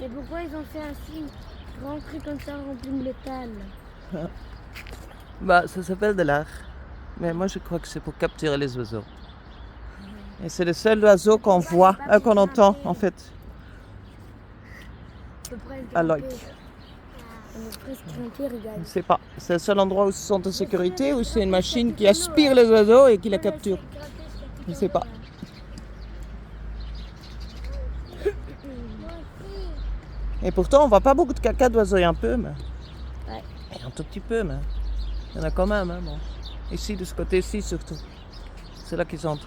Mais pourquoi ils ont fait un signe grand truc comme ça rempli de métal? Bah, ça s'appelle de l'art. Mais moi, je crois que c'est pour capturer les oiseaux. Et c'est le seul oiseau qu'on voit, qu'on entend, en fait. À l'œil. On est presque grimpé, regarde. Je ne sais pas. C'est le seul endroit où ils sont en sécurité, où c'est une machine qui aspire les oiseaux et qui la capture. Je ne sais pas. Et pourtant, on voit pas beaucoup de caca d'oiseaux, un peu, mais... Ouais. Un tout petit peu, mais... Il y en a quand même, hein, bon. Ici, de ce côté-ci, surtout. C'est là qu'ils entrent.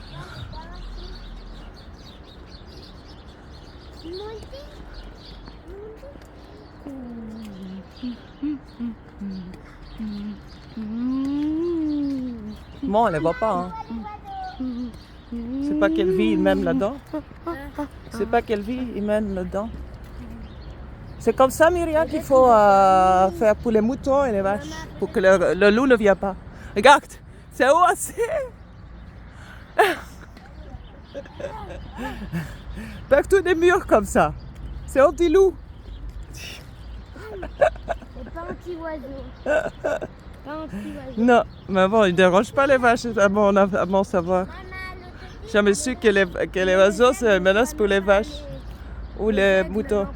Bon, on les voit pas, hein. C'est pas quelle vie ils mènent là-dedans. C'est pas quelle vie ils mènent là-dedans. C'est comme ça, Myriam, qu'il faut faire pour les moutons et les vaches. Pour que le loup ne vienne pas. Regarde, c'est haut assez. Partout des murs comme ça. C'est anti-loup. C'est pas anti-oiseau. Pas anti-oiseau. Non, mais bon, ils ne dérangent pas les vaches, à mon savoir. J'ai jamais su que les oiseaux, c'est une menace pour les vaches ou les moutons.